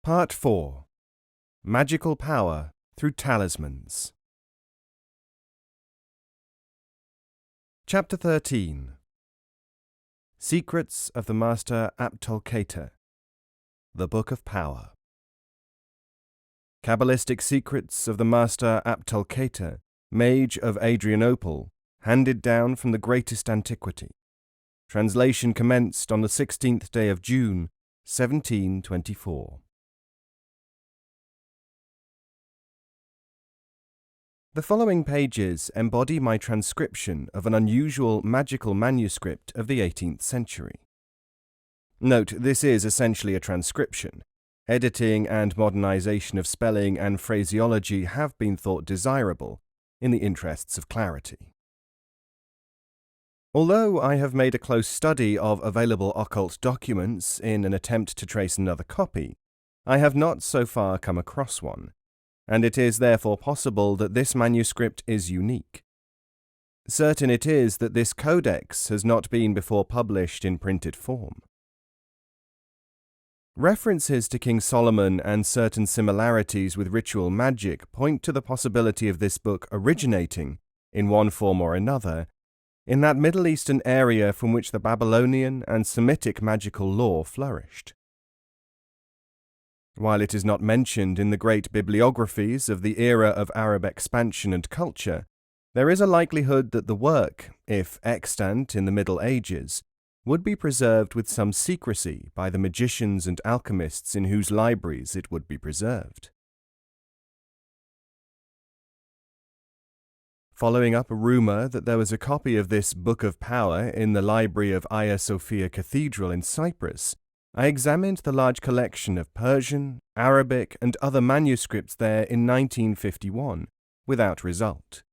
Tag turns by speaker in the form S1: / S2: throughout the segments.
S1: Part 4. Magical Power Through Talismans. Chapter 13. Secrets of the Master Aptolcator. The Book of Power. Kabbalistic Secrets of the Master Aptolcator, Mage of Adrianople, handed down from the greatest antiquity. Translation commenced on the 16th day of June, 1724. The following pages embody my transcription of an unusual magical manuscript of the 18th century. Note, this is essentially a transcription. Editing and modernization of spelling and phraseology have been thought desirable in the interests of clarity. Although I have made a close study of available occult documents in an attempt to trace another copy, I have not so far come across one, and it is therefore possible that this manuscript is unique. Certain it is that this codex has not been before published in printed form. References to King Solomon and certain similarities with ritual magic point to the possibility of this book originating, in one form or another, in that Middle Eastern area from which the Babylonian and Semitic magical lore flourished. While it is not mentioned in the great bibliographies of the era of Arab expansion and culture, there is a likelihood that the work, if extant in the Middle Ages, would be preserved with some secrecy by the magicians and alchemists in whose libraries it would be preserved. Following up a rumor that there was a copy of this Book of Power in the library of Hagia Sophia Cathedral in Cyprus, I examined the large collection of Persian, Arabic, and other manuscripts there in 1951, without result.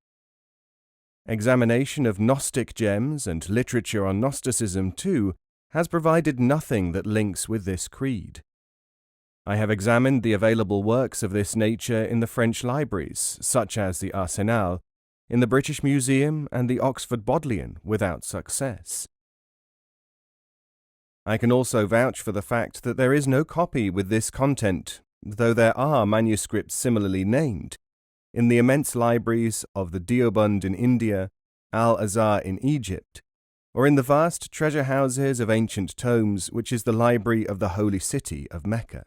S1: Examination of Gnostic gems and literature on Gnosticism, too, has provided nothing that links with this creed. I have examined the available works of this nature in the French libraries, such as the Arsenal, in the British Museum and the Oxford Bodleian, without success. I can also vouch for the fact that there is no copy with this content, though there are manuscripts similarly named, in the immense libraries of the Deoband in India, Al-Azhar in Egypt, or in the vast treasure houses of ancient tomes which is the library of the Holy City of Mecca.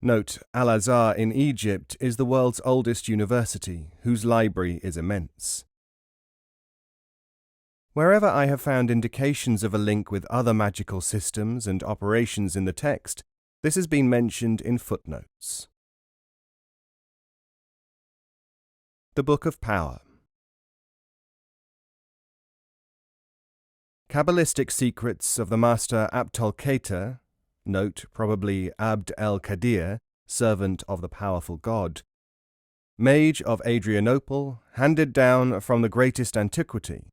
S1: Note, Al-Azhar in Egypt is the world's oldest university, whose library is immense. Wherever I have found indications of a link with other magical systems and operations in the text, this has been mentioned in footnotes. The Book of Power. Kabbalistic Secrets of the Master Aptolcator, note probably Abd el-Qadir, servant of the powerful God, Mage of Adrianople, handed down from the greatest antiquity,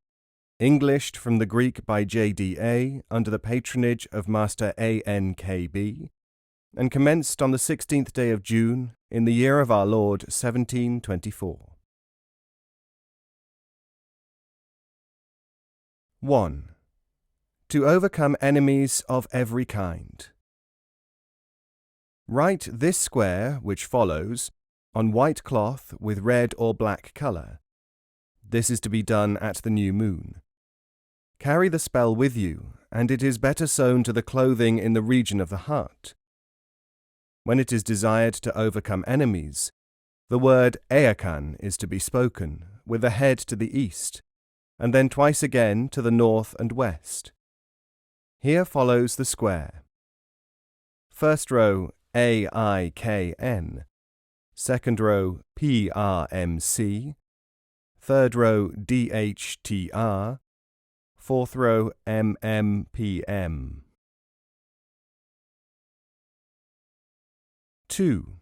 S1: Englished from the Greek by J.D.A. under the patronage of Master A.N.K.B., and commenced on the 16th day of June in the year of our Lord 1724. 1. To overcome enemies of every kind. Write this square, which follows, on white cloth with red or black colour. This is to be done at the new moon. Carry the spell with you, and it is better sewn to the clothing in the region of the heart. When it is desired to overcome enemies, the word Eakan is to be spoken, with the head to the east, and then twice again to the north and west. Here follows the square. First row AIKN, second row PRMC, third row DHTR, fourth row MMPM. 2.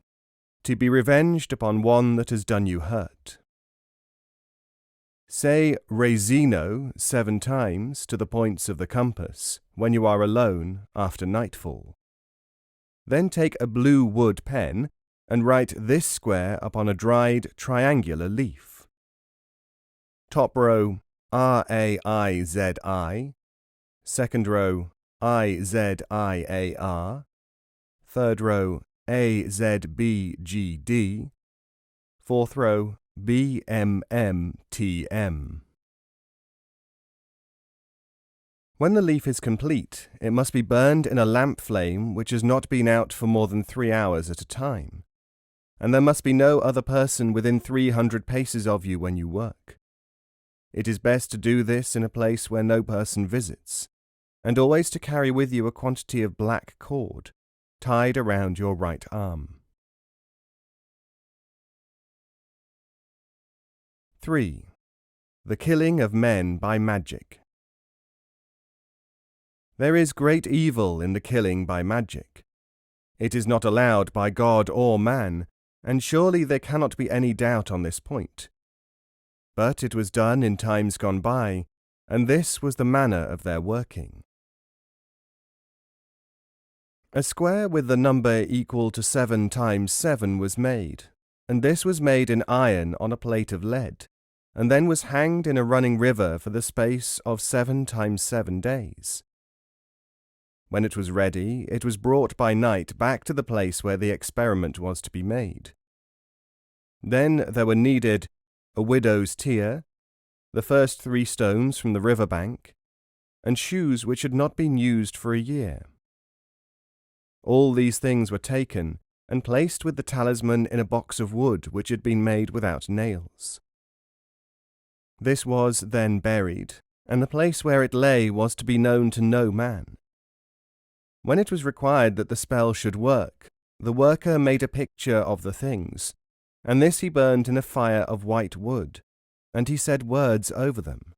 S1: To be revenged upon one that has done you hurt. Say Resino 7 times to the points of the compass when you are alone after nightfall. Then take a blue wood pen and write this square upon a dried triangular leaf. Top row RAIZI, second row IZIAR, third row AZBGD, fourth row BMMTM. When the leaf is complete, it must be burned in a lamp flame which has not been out for more than 3 hours at a time, and there must be no other person within 300 paces of you when you work. It is best to do this in a place where no person visits, and always to carry with you a quantity of black cord, tied around your right arm. 3. The killing of men by magic. There is great evil in the killing by magic. It is not allowed by God or man, and surely there cannot be any doubt on this point. But it was done in times gone by, and this was the manner of their working. A square with the number equal to 7 times 7 was made, and this was made in iron on a plate of lead, and then was hanged in a running river for the space of 7 times 7 days. When it was ready, it was brought by night back to the place where the experiment was to be made. Then there were needed a widow's tear, the first 3 stones from the river bank, and shoes which had not been used for a year. All these things were taken and placed with the talisman in a box of wood which had been made without nails. This was then buried, and the place where it lay was to be known to no man. When it was required that the spell should work, the worker made a picture of the things, and this he burned in a fire of white wood, and he said words over them.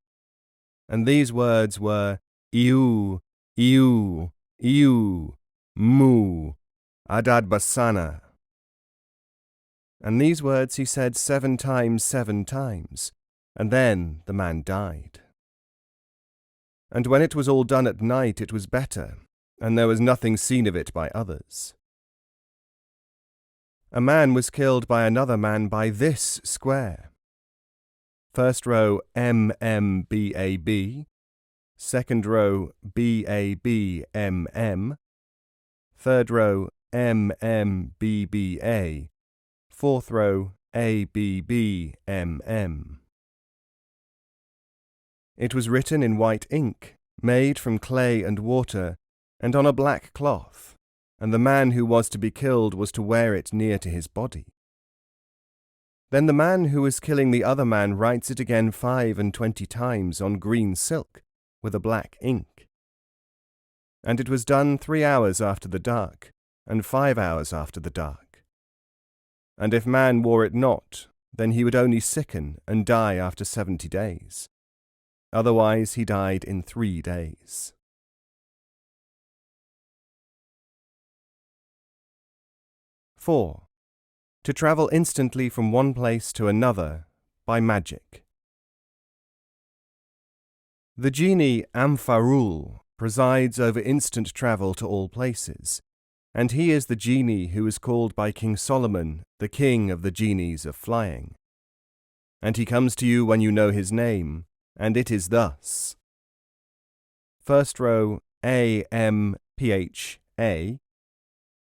S1: And these words were Iu, Iu, Iu, Mu, Adad Basana. And these words he said 7 times 7 times, and then the man died. And when it was all done at night it was better, and there was nothing seen of it by others. A man was killed by another man by this square. First row MMBAB, second row BABMM, third row MMBBA, fourth row ABBMM. It was written in white ink, made from clay and water, and on a black cloth, and the man who was to be killed was to wear it near to his body. Then the man who was killing the other man writes it again 25 times on green silk, with a black ink. And it was done 3 hours after the dark, and 5 hours after the dark. And if man wore it not, then he would only sicken and die after 70 days. Otherwise he died in 3 days. 4. To travel instantly from one place to another by magic. The genie Amfarul presides over instant travel to all places, and he is the genie who is called by King Solomon the king of the genies of flying. And he comes to you when you know his name, and it is thus. First row AMPHA,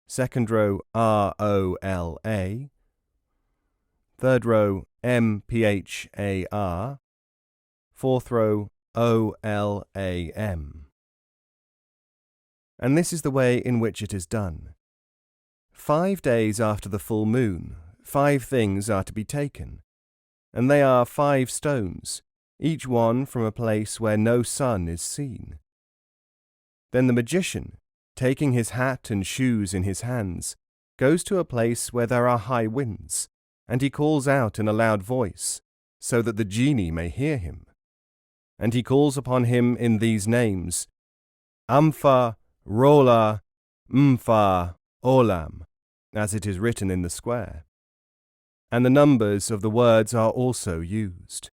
S1: second row ROLA, third row MPHAR, fourth row OLAM. And this is the way in which it is done. 5 days after the full moon, 5 things are to be taken, and they are 5 stones, each one from a place where no sun is seen. Then the magician, taking his hat and shoes in his hands, goes to a place where there are high winds, and he calls out in a loud voice, so that the genie may hear him. And he calls upon him in these names, Ampha, Rola, Mfa, Olam, as it is written in the square. And the numbers of the words are also used.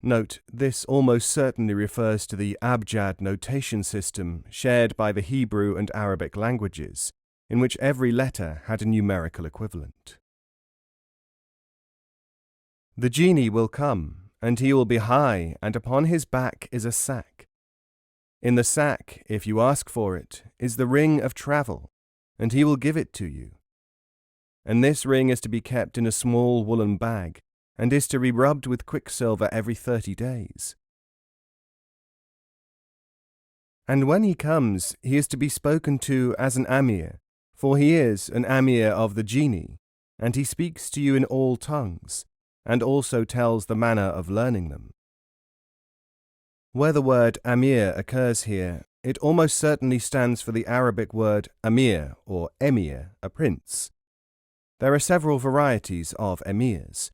S1: Note, this almost certainly refers to the abjad notation system shared by the Hebrew and Arabic languages, in which every letter had a numerical equivalent. The genie will come, and he will be high, and upon his back is a sack. In the sack, if you ask for it, is the ring of travel, and he will give it to you. And this ring is to be kept in a small woolen bag, and is to be rubbed with quicksilver every 30 days. And when he comes, he is to be spoken to as an Amir, for he is an Amir of the genii, and he speaks to you in all tongues, and also tells the manner of learning them. Where the word Amir occurs here, it almost certainly stands for the Arabic word Amir or Emir, a prince. There are several varieties of emirs.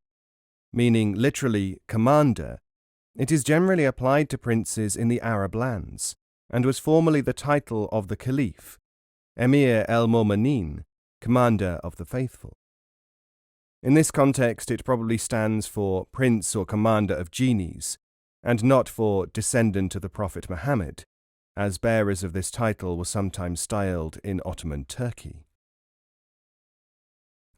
S1: Meaning literally commander, it is generally applied to princes in the Arab lands, and was formerly the title of the caliph, Emir el-Mu'minin, commander of the faithful. In this context, it probably stands for prince or commander of genies, and not for descendant of the Prophet Muhammad, as bearers of this title were sometimes styled in Ottoman Turkey.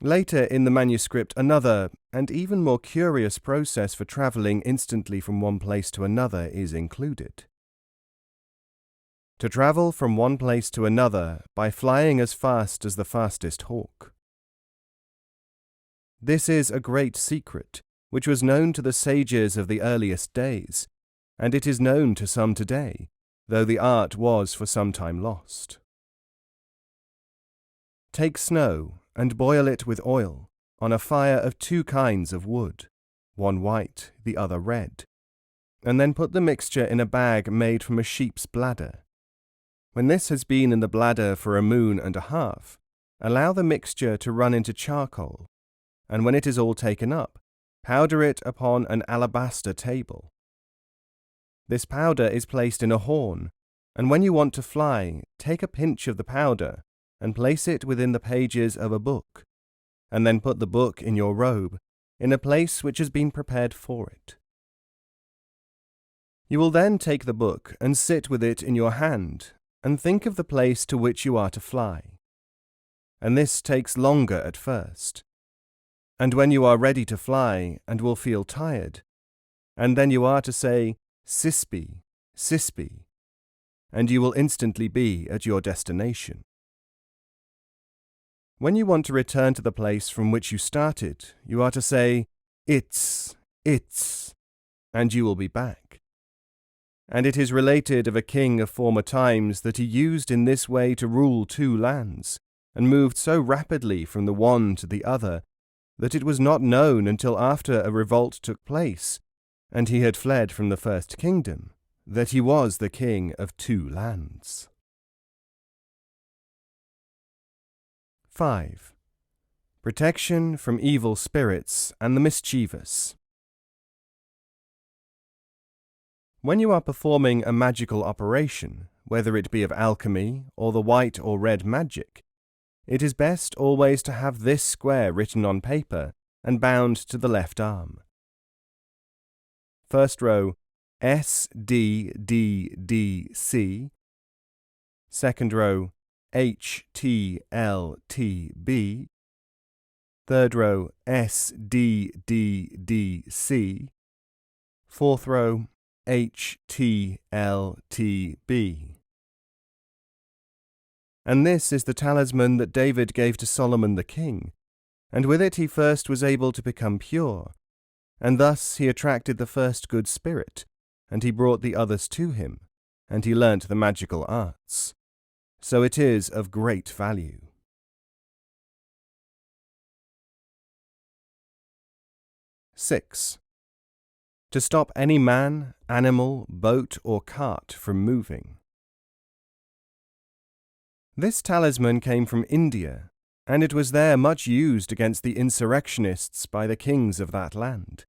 S1: Later in the manuscript, another, and even more curious process for travelling instantly from one place to another is included. To travel from one place to another by flying as fast as the fastest hawk. This is a great secret, which was known to the sages of the earliest days, and it is known to some today, though the art was for some time lost. Take snow and boil it with oil on a fire of 2 kinds of wood, one white, the other red, and then put the mixture in a bag made from a sheep's bladder. When this has been in the bladder for a moon and a half, allow the mixture to run into charcoal, and when it is all taken up, powder it upon an alabaster table. This powder is placed in a horn, and when you want to fly, take a pinch of the powder and place it within the pages of a book, and then put the book in your robe, in a place which has been prepared for it. You will then take the book and sit with it in your hand, and think of the place to which you are to fly. And this takes longer at first. And when you are ready to fly and will feel tired, and then you are to say, Sispi, Sispi, and you will instantly be at your destination. When you want to return to the place from which you started, you are to say, It's, and you will be back. And it is related of a king of former times that he used in this way to rule 2 lands, and moved so rapidly from the one to the other, that it was not known until after a revolt took place, and he had fled from the first kingdom, that he was the king of 2 lands. 5. Protection from evil spirits and the mischievous. When you are performing a magical operation, whether it be of alchemy or the white or red magic, it is best always to have this square written on paper and bound to the left arm. First row, SDDDC. Second row, HTLTB. Third row, SDDDC. Fourth row, HTLTB. And this is the talisman that David gave to Solomon the king, and with it he first was able to become pure, and thus he attracted the first good spirit, and he brought the others to him, and he learnt the magical arts. So it is of great value. 6. To stop any man, animal, boat, or cart from moving. This talisman came from India, and it was there much used against the insurrectionists by the kings of that land.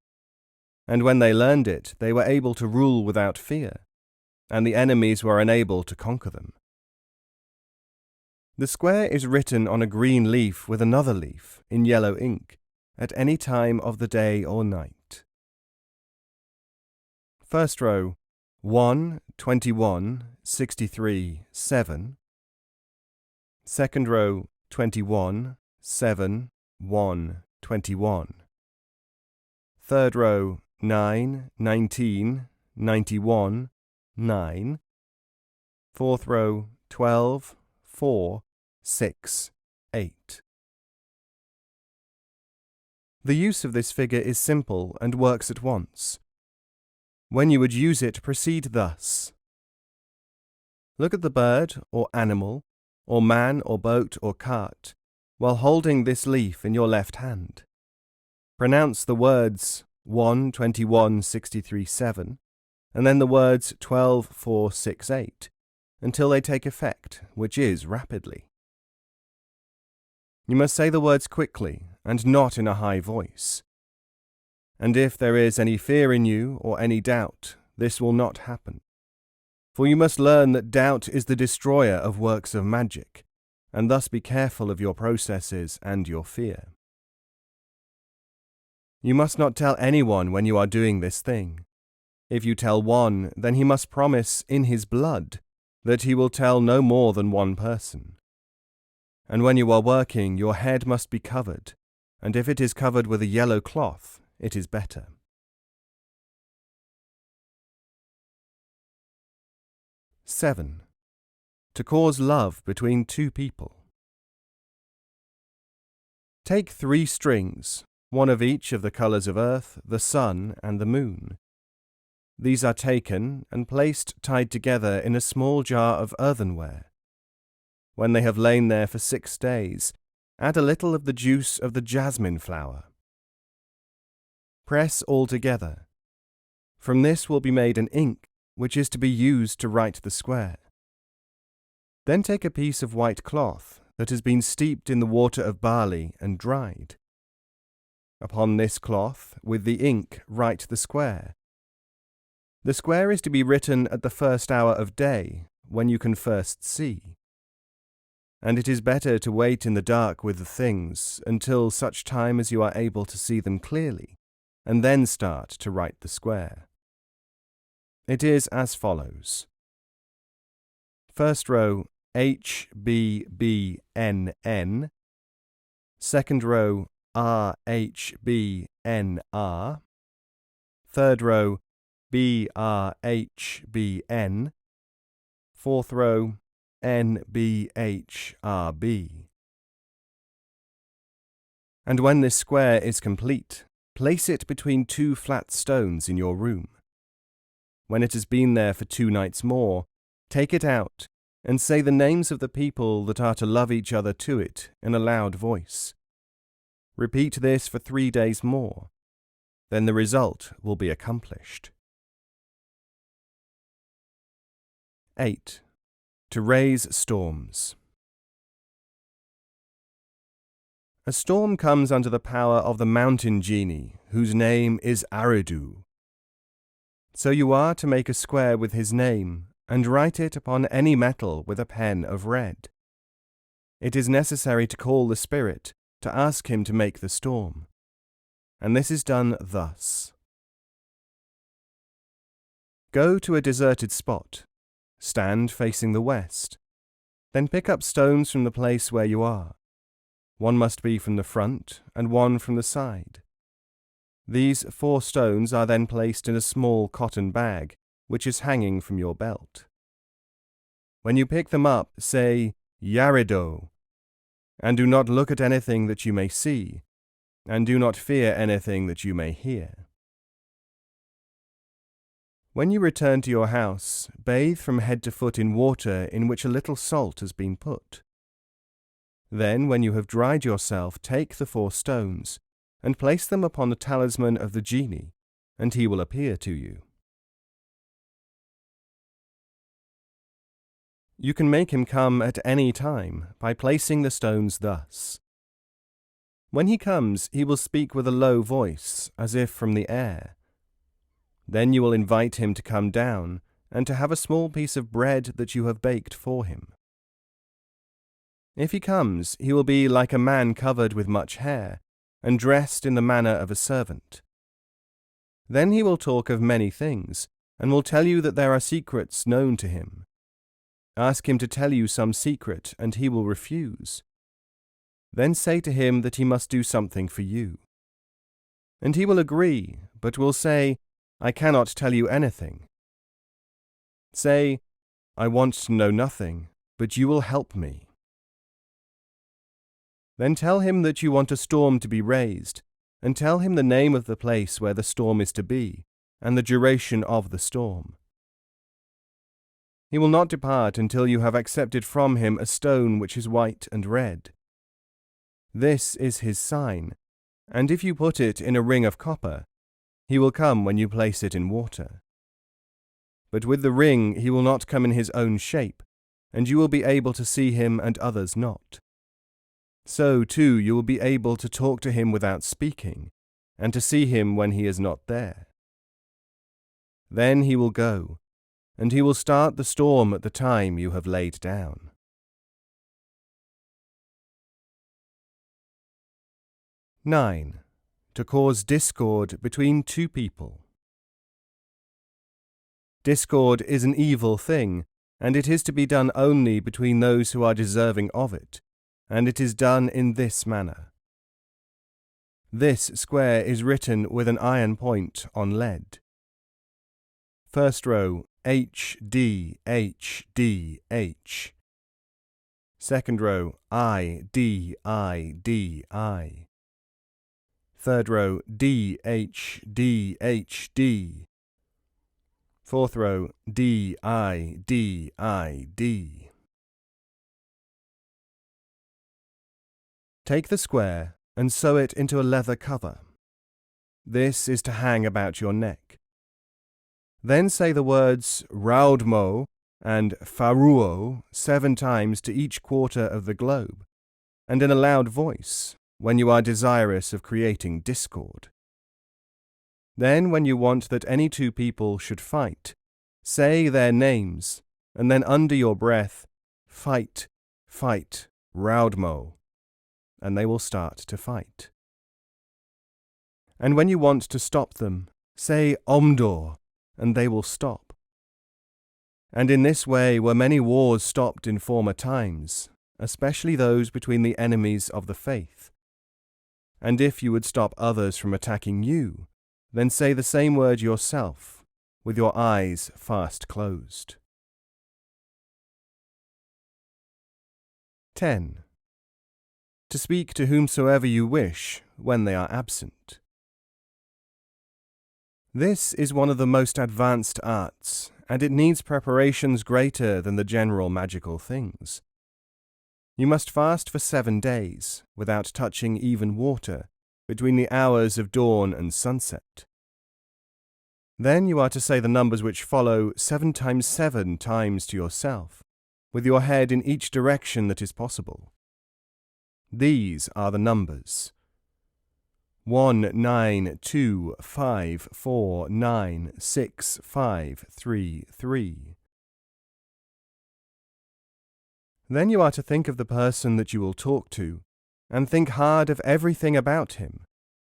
S1: And when they learned it, they were able to rule without fear, and the enemies were unable to conquer them. The square is written on a green leaf with another leaf in yellow ink at any time of the day or night. First row, 1, 21, 63, 7. Second row, 21, 7, 1, 21. Third row, 9, 19, 91, 9. Fourth row, 12, 4, 6, 8. The use of this figure is simple and works at once. When you would use it, proceed thus. Look at the bird or animal, or man or boat or cart, while holding this leaf in your left hand. Pronounce the words 1, 21, 63, 7, and then the words 12, 4, 6, 8, until they take effect, which is rapidly. You must say the words quickly and not in a high voice. And if there is any fear in you or any doubt, this will not happen. For you must learn that doubt is the destroyer of works of magic, and thus be careful of your processes and your fear. You must not tell anyone when you are doing this thing. If you tell one, then he must promise in his blood that he will tell no more than one person. And when you are working, your head must be covered, and if it is covered with a yellow cloth, it is better. Seven. To cause love between two people. Take 3 strings, one of each of the colours of earth, the sun, and the moon. These are taken and placed tied together in a small jar of earthenware. When they have lain there for 6 days, add a little of the juice of the jasmine flower. Press all together. From this will be made an ink, which is to be used to write the square. Then take a piece of white cloth that has been steeped in the water of barley and dried. Upon this cloth, with the ink, write the square. The square is to be written at the first hour of day, when you can first see. And it is better to wait in the dark with the things until such time as you are able to see them clearly, and then start to write the square. It is as follows. First row, H, B, B, N, N. Second row, R, H, B, N, R. Third row, B, R, H, B, N. Fourth row, N, B, H, R, B. And when this square is complete, place it between 2 flat stones in your room. When it has been there for 2 nights more, take it out and say the names of the people that are to love each other to it in a loud voice. Repeat this for 3 days more. Then the result will be accomplished. 8. To raise storms. A storm comes under the power of the mountain genie, whose name is Aridu. So you are to make a square with his name, and write it upon any metal with a pen of red. It is necessary to call the spirit, to ask him to make the storm. And this is done thus. Go to a deserted spot. Stand facing the west. Then pick up stones from the place where you are. One must be from the front and one from the side. These 4 stones are then placed in a small cotton bag, which is hanging from your belt. When you pick them up, say, Yarido, and do not look at anything that you may see, and do not fear anything that you may hear. When you return to your house, bathe from head to foot in water in which a little salt has been put. Then, when you have dried yourself, take the 4 stones, and place them upon the talisman of the genie, and he will appear to you. You can make him come at any time by placing the stones thus. When he comes, he will speak with a low voice, as if from the air. Then you will invite him to come down, and to have a small piece of bread that you have baked for him. If he comes, he will be like a man covered with much hair, and dressed in the manner of a servant. Then he will talk of many things, and will tell you that there are secrets known to him. Ask him to tell you some secret, and he will refuse. Then say to him that he must do something for you. And he will agree, but will say, I cannot tell you anything. Say, I want to know nothing, but you will help me." Then tell him that you want a storm to be raised, and tell him the name of the place where the storm is to be, and the duration of the storm. He will not depart until you have accepted from him a stone which is white and red. This is his sign, and if you put it in a ring of copper, he will come when you place it in water. But with the ring he will not come in his own shape, and you will be able to see him and others not. So, too, you will be able to talk to him without speaking, and to see him when he is not there. Then he will go, and he will start the storm at the time you have laid down. (9) To cause discord between two people. Discord is an evil thing, and it is to be done only between those who are deserving of it, and it is done in this manner. This square is written with an iron point on lead. First row, H, D, H, D, H. Second row, I, D, I, D, I. Third row, D, H, D, H, D. Fourth row, D, I, D, I, D. Take the square and sew it into a leather cover. This is to hang about your neck. Then say the words Raudmo and Faruo 7 times to each quarter of the globe, and in a loud voice, when you are desirous of creating discord. Then, when you want that any two people should fight, say their names, and then under your breath, fight, fight, Raudmo, and they will start to fight. And when you want to stop them, say Omdor, and they will stop. And in this way were many wars stopped in former times, especially those between the enemies of the faith. And if you would stop others from attacking you, then say the same word yourself, with your eyes fast closed. 10. To speak to whomsoever you wish when they are absent. This is one of the most advanced arts, and it needs preparations greater than the general magical things. You must fast for 7 days, without touching even water, between the hours of dawn and sunset. Then you are to say the numbers which follow 7 times 7 times to yourself, with your head in each direction that is possible. These are the numbers: 1 9 2 5 4 9 6 5 3 3. Then you are to think of the person that you will talk to, and think hard of everything about him,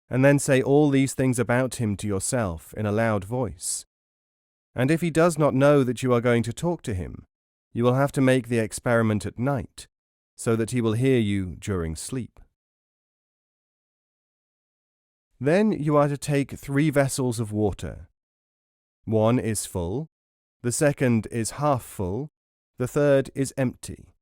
S1: and then say all these things about him to yourself in a loud voice. And if he does not know that you are going to talk to him, you will have to make the experiment at night, so that he will hear you during sleep. Then you are to take 3 vessels of water. 1 is full, the second is half full, the third is empty.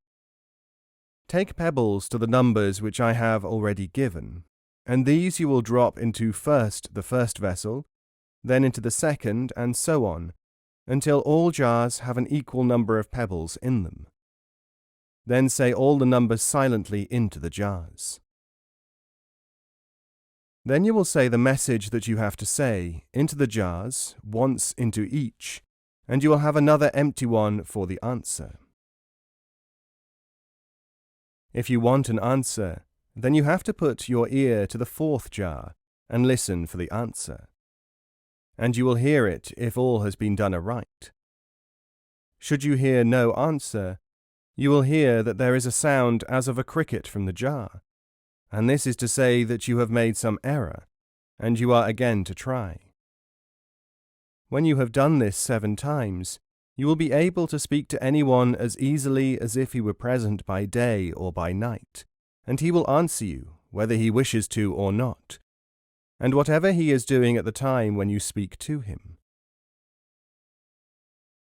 S1: Take pebbles to the numbers which I have already given, and these you will drop into first the first vessel, then into the second, and so on, until all jars have an equal number of pebbles in them. Then say all the numbers silently into the jars. Then you will say the message that you have to say into the jars, once into each, and you will have another empty one for the answer. If you want an answer, then you have to put your ear to the 4th jar and listen for the answer. And you will hear it if all has been done aright. Should you hear no answer, you will hear that there is a sound as of a cricket from the jar, and this is to say that you have made some error, and you are again to try. When you have done this 7 times, you will be able to speak to anyone as easily as if he were present by day or by night, and he will answer you, whether he wishes to or not, and whatever he is doing at the time when you speak to him.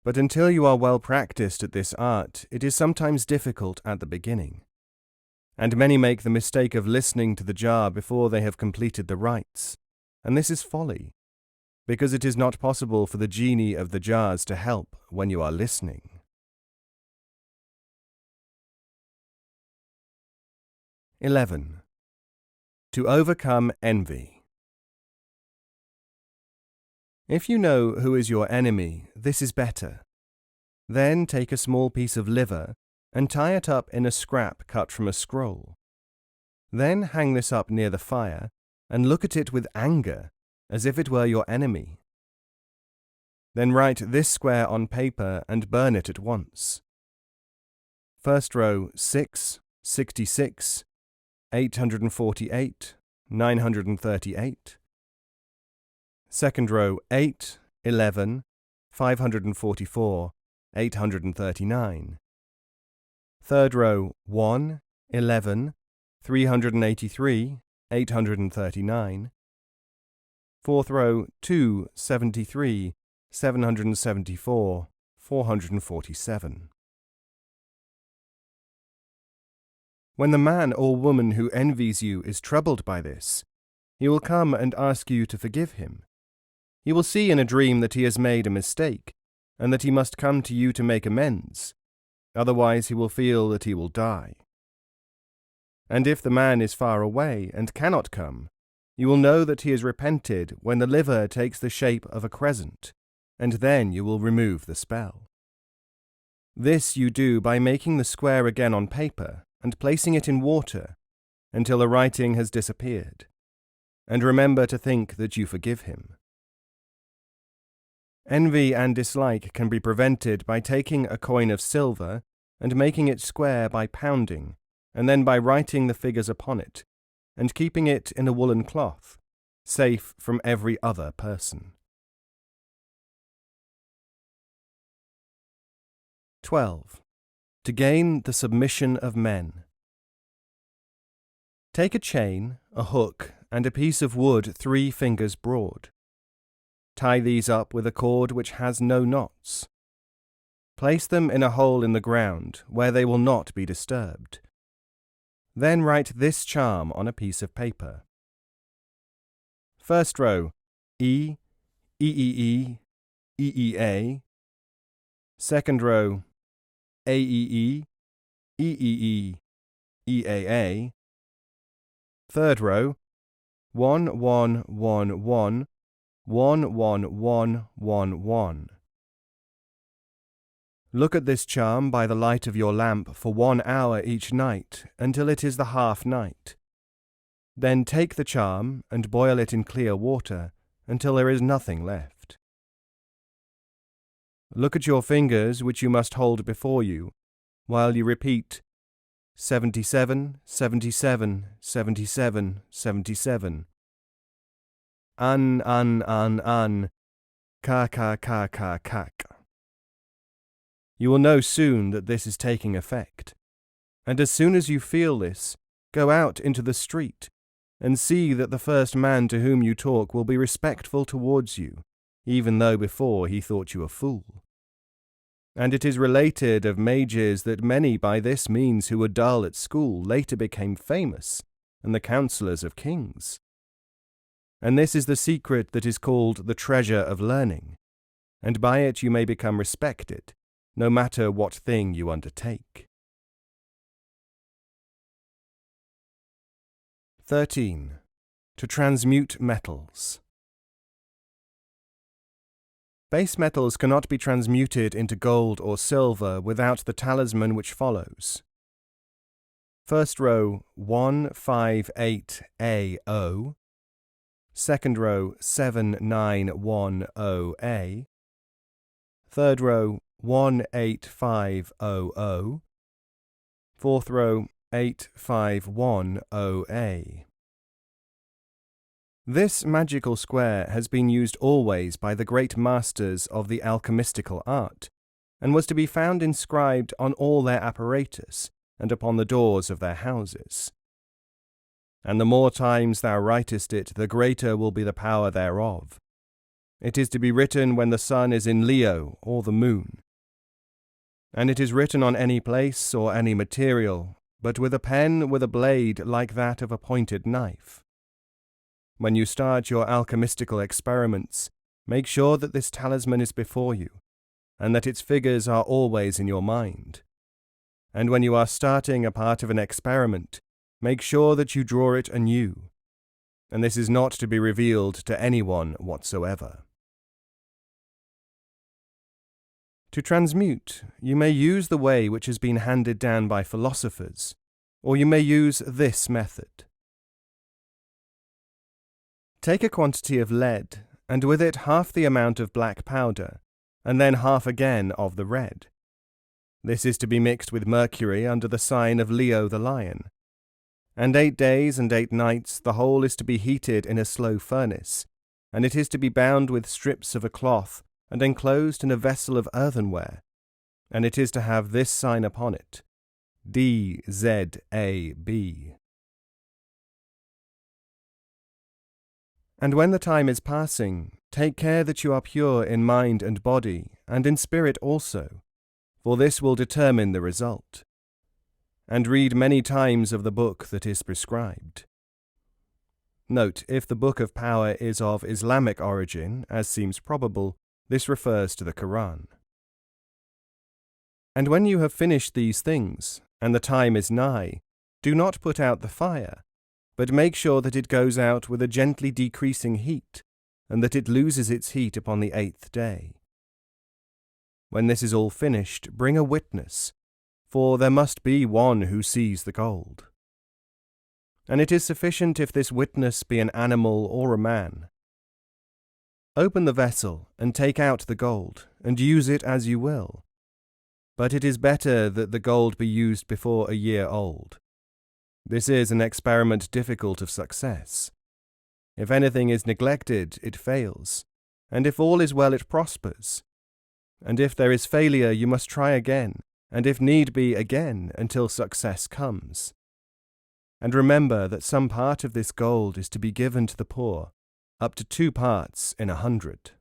S1: But until you are well practiced at this art, it is sometimes difficult at the beginning. And many make the mistake of listening to the jar before they have completed the rites, and this is folly, because it is not possible for the genie of the jars to help when you are listening. (11) To overcome envy. If you know who is your enemy, this is better. Then take a small piece of liver and tie it up in a scrap cut from a scroll. Then hang this up near the fire and look at it with anger, as if it were your enemy. Then write this square on paper and burn it at once. First row 6, 66, 848, 938. Second row 8, 11, 544, 839. Third row 1, 11, 383, 839. Fourth row 2, 73, 774, 447. When the man or woman who envies you is troubled by this, he will come and ask you to forgive him. He will see in a dream that he has made a mistake, and that he must come to you to make amends. Otherwise he will feel that he will die. And if the man is far away and cannot come, you will know that he has repented when the liver takes the shape of a crescent, and then you will remove the spell. This you do by making the square again on paper and placing it in water until the writing has disappeared, and remember to think that you forgive him. Envy and dislike can be prevented by taking a coin of silver and making it square by pounding, and then by writing the figures upon it, and keeping it in a woolen cloth, safe from every other person. 12. To gain the submission of men. Take a chain, a hook, and a piece of wood 3 fingers broad. Tie these up with a cord which has no knots. Place them in a hole in the ground where they will not be disturbed. Then write this charm on a piece of paper. First row E, EEE, EEA. Second row AEE, EEE, EAA. Third row 1111, 11111. Look at this charm by the light of your lamp for 1 hour each night until it is the half night. Then take the charm and boil it in clear water until there is nothing left. Look at your fingers, which you must hold before you, while you repeat 77, 77, 77, 77. An, ka, kak. You will know soon that this is taking effect. And as soon as you feel this, go out into the street and see that the first man to whom you talk will be respectful towards you, even though before he thought you a fool. And it is related of mages that many by this means who were dull at school later became famous, and the counsellors of kings. And this is the secret that is called the treasure of learning, and by it you may become respected, no matter what thing you undertake. 13. To transmute metals. Base metals cannot be transmuted into gold or silver without the talisman which follows. First row 158AO. Second row 7910A. Third row 18500. Fourth row 8510A. This magical square has been used always by the great masters of the alchemistical art, and was to be found inscribed on all their apparatus and upon the doors of their houses. And the more times thou writest it, the greater will be the power thereof. It is to be written when the sun is in Leo or the moon. And it is written on any place or any material, but with a pen with a blade like that of a pointed knife. When you start your alchemistical experiments, make sure that this talisman is before you, and that its figures are always in your mind. And when you are starting a part of an experiment, make sure that you draw it anew, and this is not to be revealed to anyone whatsoever. To transmute, you may use the way which has been handed down by philosophers, or you may use this method. Take a quantity of lead, and with it half the amount of black powder, and then half again of the red. This is to be mixed with mercury under the sign of Leo the lion. And 8 days and 8 nights the whole is to be heated in a slow furnace, and it is to be bound with strips of a cloth and enclosed in a vessel of earthenware, and it is to have this sign upon it, DZAB. And when the time is passing, take care that you are pure in mind and body, and in spirit also, for this will determine the result. And read many times of the book that is prescribed. Note, if the Book of Power is of Islamic origin, as seems probable, this refers to the Quran. And when you have finished these things, and the time is nigh, do not put out the fire, but make sure that it goes out with a gently decreasing heat, and that it loses its heat upon the 8th day. When this is all finished, bring a witness, for there must be one who sees the gold. And it is sufficient if this witness be an animal or a man. Open the vessel, and take out the gold, and use it as you will. But it is better that the gold be used before a year old. This is an experiment difficult of success. If anything is neglected, it fails, and if all is well, it prospers. And if there is failure, you must try again, and if need be, again, until success comes. And remember that some part of this gold is to be given to the poor, up to 2 parts in 100.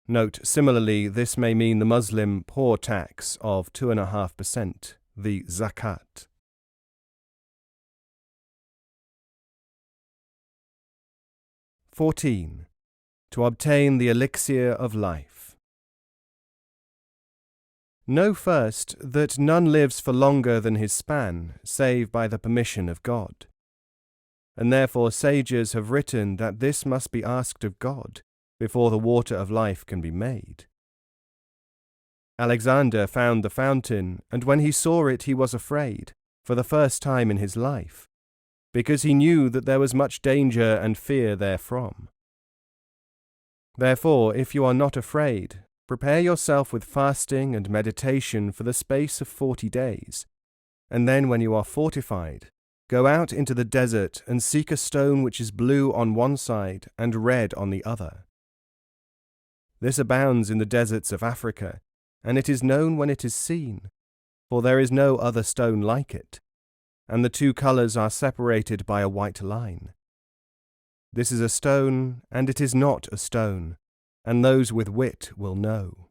S1: Note, similarly, this may mean the Muslim poor tax of 2.5%, the zakat. (14) To obtain the elixir of life. Know first that none lives for longer than his span, save by the permission of God. And therefore sages have written that this must be asked of God before the water of life can be made. Alexander found the fountain, and when he saw it he was afraid, for the first time in his life, because he knew that there was much danger and fear therefrom. Therefore, if you are not afraid, prepare yourself with fasting and meditation for the space of 40 days, and then when you are fortified, go out into the desert and seek a stone which is blue on one side and red on the other. This abounds in the deserts of Africa, and it is known when it is seen, for there is no other stone like it, and the 2 colours are separated by a white line. This is a stone, and it is not a stone, and those with wit will know.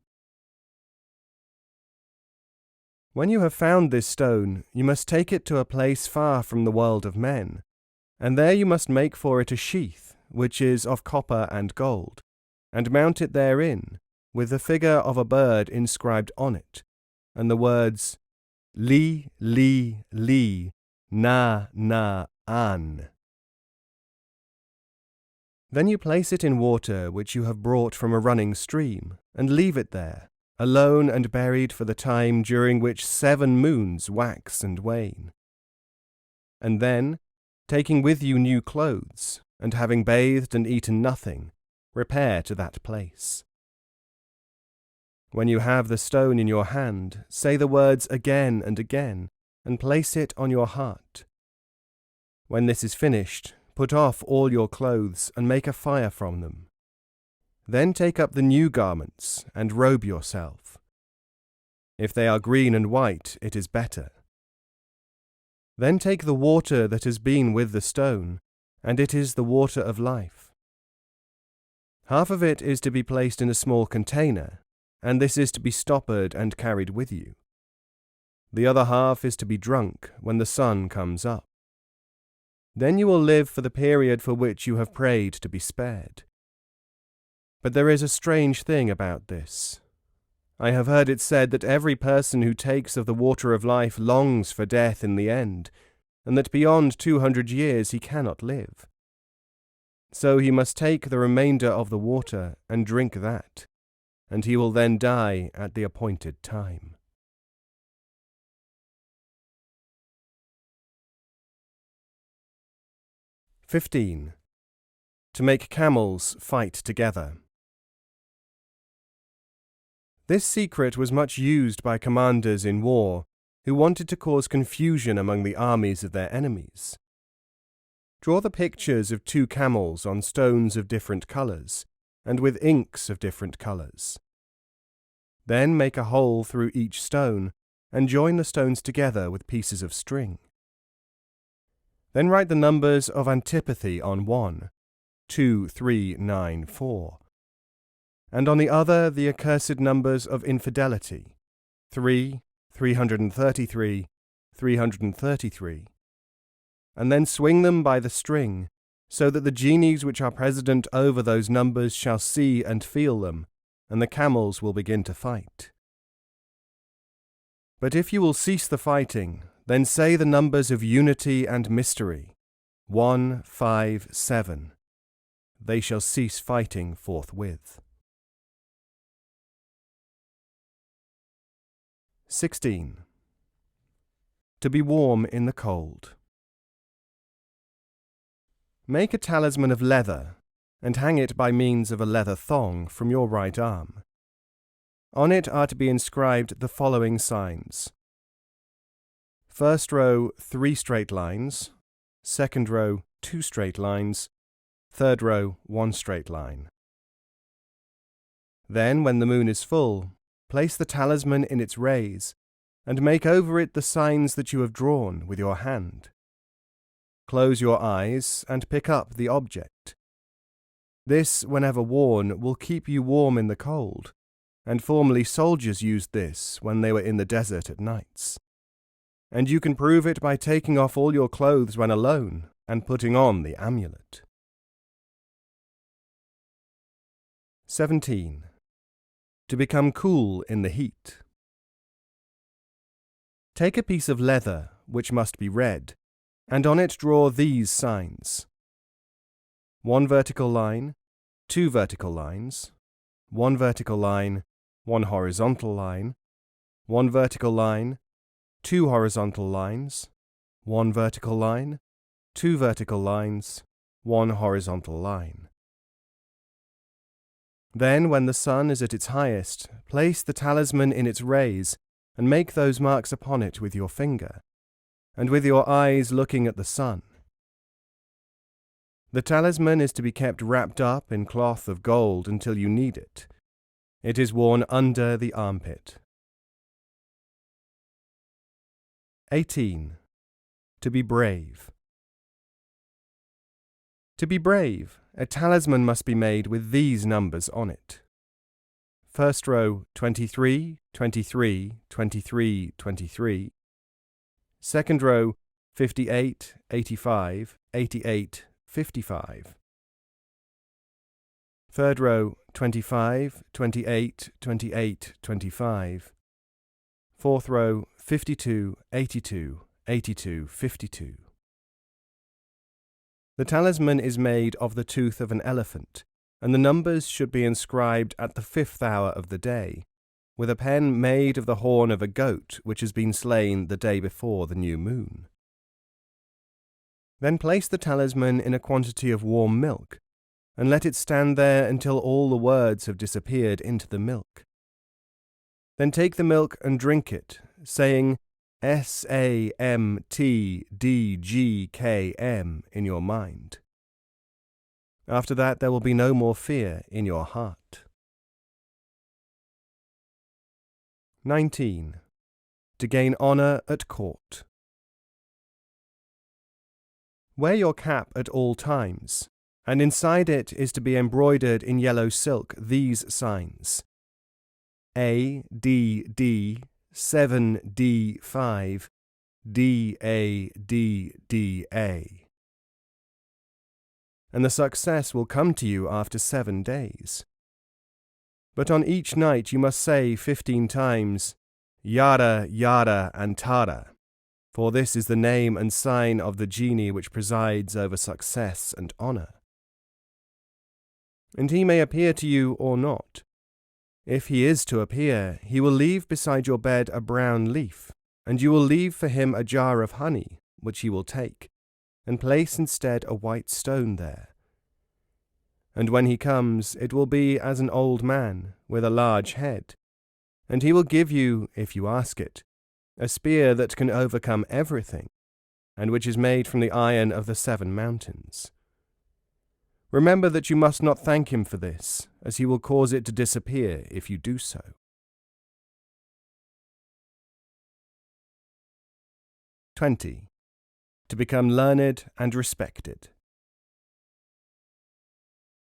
S1: When you have found this stone, you must take it to a place far from the world of men, and there you must make for it a sheath, which is of copper and gold, and mount it therein, with the figure of a bird inscribed on it, and the words, Li, Li, Li, Na, Na, An. Then you place it in water which you have brought from a running stream, and leave it there, alone and buried for the time during which 7 moons wax and wane. And then, taking with you new clothes, and having bathed and eaten nothing, repair to that place. When you have the stone in your hand, say the words again and again, and place it on your heart. When this is finished, put off all your clothes and make a fire from them. Then take up the new garments and robe yourself. If they are green and white, it is better. Then take the water that has been with the stone, and it is the water of life. Half of it is to be placed in a small container, and this is to be stoppered and carried with you. The other half is to be drunk when the sun comes up. Then you will live for the period for which you have prayed to be spared. But there is a strange thing about this. I have heard it said that every person who takes of the water of life longs for death in the end, and that beyond 200 years he cannot live. So he must take the remainder of the water and drink that, and he will then die at the appointed time. (15) To make camels fight together. This secret was much used by commanders in war who wanted to cause confusion among the armies of their enemies. Draw the pictures of 2 camels on stones of different colours, and with inks of different colours. Then make a hole through each stone, and join the stones together with pieces of string. Then write the numbers of antipathy on one, 2, 3, 9, 4, and on the other the accursed numbers of infidelity, 3, 333, 333, and then swing them by the string, so that the genies which are president over those numbers shall see and feel them, and the camels will begin to fight. But if you will cease the fighting, then say the numbers of unity and mystery, 1, 5, 7. They shall cease fighting forthwith. 16. To be warm in the cold. Make a talisman of leather, and hang it by means of a leather thong from your right arm. On it are to be inscribed the following signs. First row, 3 straight lines. Second row, 2 straight lines. Third row, 1 straight line. Then, when the moon is full, place the talisman in its rays, and make over it the signs that you have drawn with your hand. Close your eyes and pick up the object. This, whenever worn, will keep you warm in the cold, and formerly soldiers used this when they were in the desert at nights. And you can prove it by taking off all your clothes when alone and putting on the amulet. 17. To become cool in the heat. Take a piece of leather, which must be red, and on it draw these signs. 1 vertical line, 2 vertical lines, 1 vertical line, 1 horizontal line, 1 vertical line, 2 horizontal lines, 1 vertical line, 2 vertical lines, 1 horizontal line. Then, when the sun is at its highest, place the talisman in its rays, and make those marks upon it with your finger, and with your eyes looking at the sun. The talisman is to be kept wrapped up in cloth of gold until you need it. It is worn under the armpit. 18. To be brave. To be brave, a talisman must be made with these numbers on it. First row, 23, 23, 23, 23. Second row, 58, 85, 88, 55. Third row, 25, 28, 28, 25. Fourth row, 52, 82, 82, 52. The talisman is made of the tooth of an elephant, and the numbers should be inscribed at the 5th hour of the day, with a pen made of the horn of a goat which has been slain the day before the new moon. Then place the talisman in a quantity of warm milk, and let it stand there until all the words have disappeared into the milk. Then take the milk and drink it, saying, SAMTDGKM in your mind. After that there will be no more fear in your heart. 19. To gain honour at court. Wear your cap at all times, and inside it is to be embroidered in yellow silk these signs: ADD 7D5 DADDA. And the success will come to you after 7 days. But on each night you must say 15 times, Yada, Yada, and Tara, for this is the name and sign of the genie which presides over success and honour. And he may appear to you or not. If he is to appear, he will leave beside your bed a brown leaf, and you will leave for him a jar of honey, which he will take, and place instead a white stone there. And when he comes, it will be as an old man, with a large head, and he will give you, if you ask it, a spear that can overcome everything, and which is made from the iron of the 7 mountains. Remember that you must not thank him for this, as he will cause it to disappear if you do so. (20) To become learned and respected.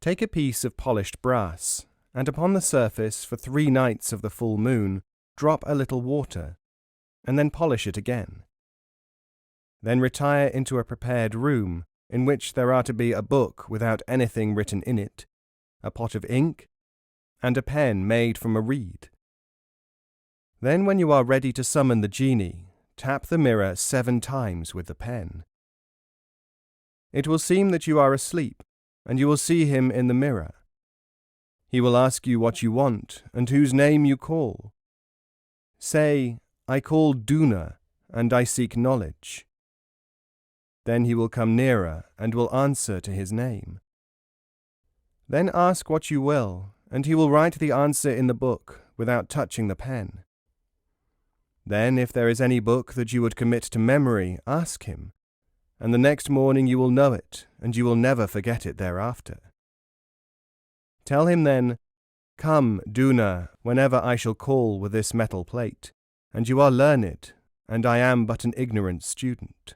S1: Take a piece of polished brass, and upon the surface for 3 nights of the full moon drop a little water, and then polish it again. Then retire into a prepared room, in which there are to be a book without anything written in it, a pot of ink, and a pen made from a reed. Then when you are ready to summon the genie, tap the mirror 7 times with the pen. It will seem that you are asleep, and you will see him in the mirror. He will ask you what you want, and whose name you call. Say, I call Duna, and I seek knowledge. Then he will come nearer, and will answer to his name. Then ask what you will, and he will write the answer in the book, without touching the pen. Then, if there is any book that you would commit to memory, ask him, and the next morning you will know it, and you will never forget it thereafter. Tell him then, Come, Duna, whenever I shall call with this metal plate, and you are learned, and I am but an ignorant student.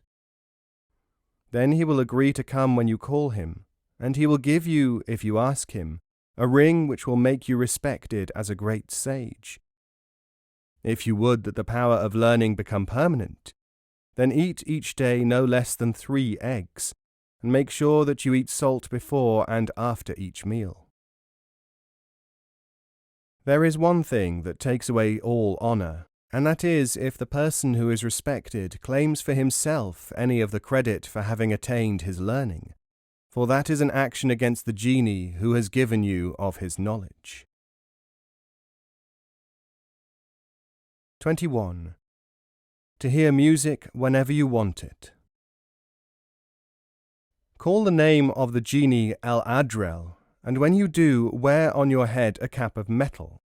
S1: Then he will agree to come when you call him, and he will give you, if you ask him, a ring which will make you respected as a great sage. If you would that the power of learning become permanent, then eat each day no less than 3 eggs, and make sure that you eat salt before and after each meal. There is one thing that takes away all honour, and that is if the person who is respected claims for himself any of the credit for having attained his learning, for that is an action against the genie who has given you of his knowledge. 21. To hear music whenever you want it. Call the name of the genie El-Adrel, and when you do, wear on your head a cap of metal,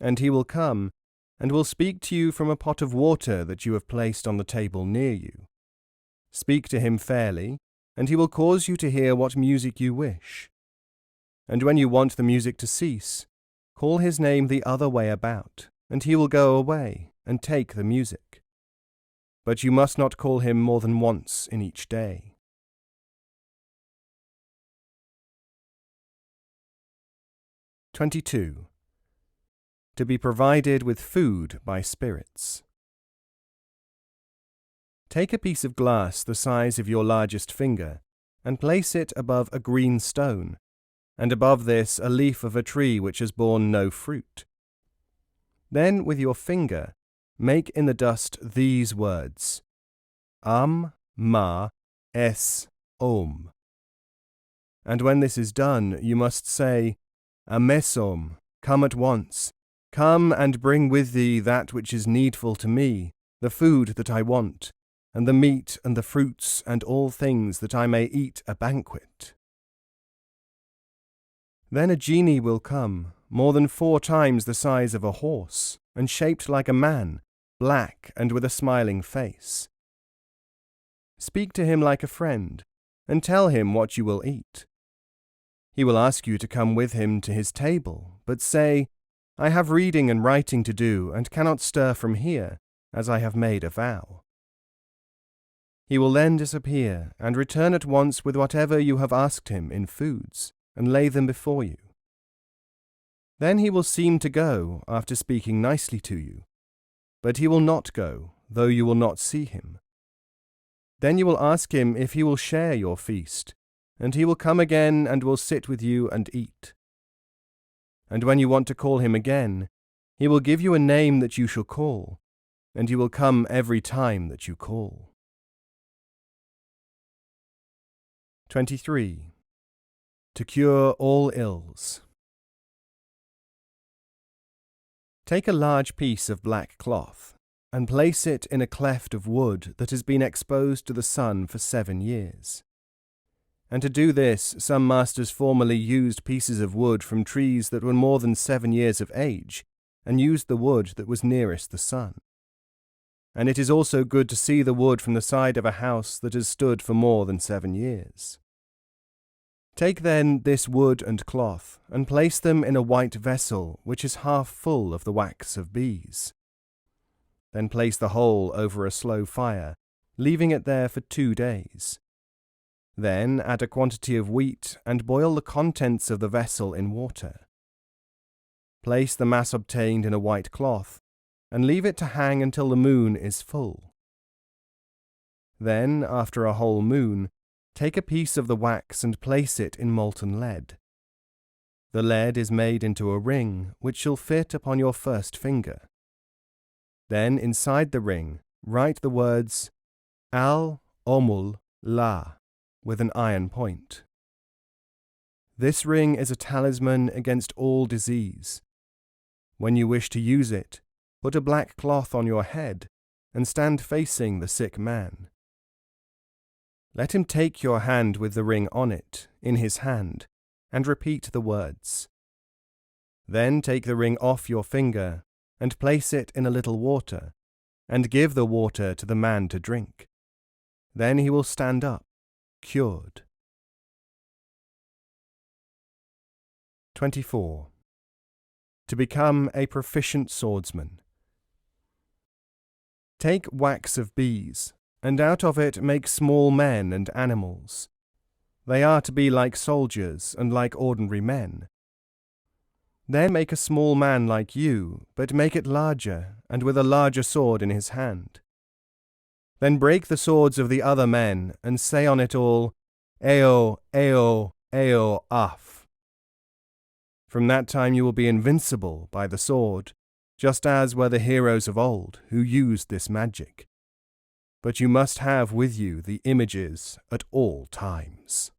S1: and he will come, and will speak to you from a pot of water that you have placed on the table near you. Speak to him fairly, and he will cause you to hear what music you wish. And when you want the music to cease, call his name the other way about, and he will go away and take the music. But you must not call him more than once in each day. 22. To be provided with food by spirits. Take a piece of glass the size of your largest finger, and place it above a green stone, and above this a leaf of a tree which has borne no fruit. Then with your finger make in the dust these words, Ma, Es, Om. And when this is done, you must say, Amesom, come at once. Come and bring with thee that which is needful to me, the food that I want, and the meat and the fruits and all things that I may eat a banquet. Then a genie will come, more than 4 times the size of a horse, and shaped like a man, black and with a smiling face. Speak to him like a friend, and tell him what you will eat. He will ask you to come with him to his table, but say, I have reading and writing to do, and cannot stir from here, as I have made a vow. He will then disappear and return at once with whatever you have asked him in foods, and lay them before you. Then he will seem to go after speaking nicely to you, but he will not go, though you will not see him. Then you will ask him if he will share your feast, and he will come again and will sit with you and eat. And when you want to call him again, he will give you a name that you shall call, and you will come every time that you call. 23. To cure all ills. Take a large piece of black cloth, and place it in a cleft of wood that has been exposed to the sun for 7 years. And to do this, some masters formerly used pieces of wood from trees that were more than 7 years of age, and used the wood that was nearest the sun. And it is also good to see the wood from the side of a house that has stood for more than 7 years. Take then this wood and cloth, and place them in a white vessel which is half full of the wax of bees. Then place the whole over a slow fire, leaving it there for 2 days. Then add a quantity of wheat and boil the contents of the vessel in water. Place the mass obtained in a white cloth, and leave it to hang until the moon is full. Then, after a whole moon, take a piece of the wax and place it in molten lead. The lead is made into a ring which shall fit upon your first finger. Then inside the ring write the words Al-Omul La with an iron point. This ring is a talisman against all disease. When you wish to use it, put a black cloth on your head and stand facing the sick man. Let him take your hand with the ring on it, in his hand, and repeat the words. Then take the ring off your finger and place it in a little water, and give the water to the man to drink. Then he will stand up, cured. 24. To become a proficient swordsman. Take wax of bees, and out of it make small men and animals. They are to be like soldiers and like ordinary men. Then make a small man like you, but make it larger, and with a larger sword in his hand. Then break the swords of the other men, and say on it all, Eo, Eo, Eo, Af. From that time you will be invincible by the sword, just as were the heroes of old who used this magic. But you must have with you the images at all times.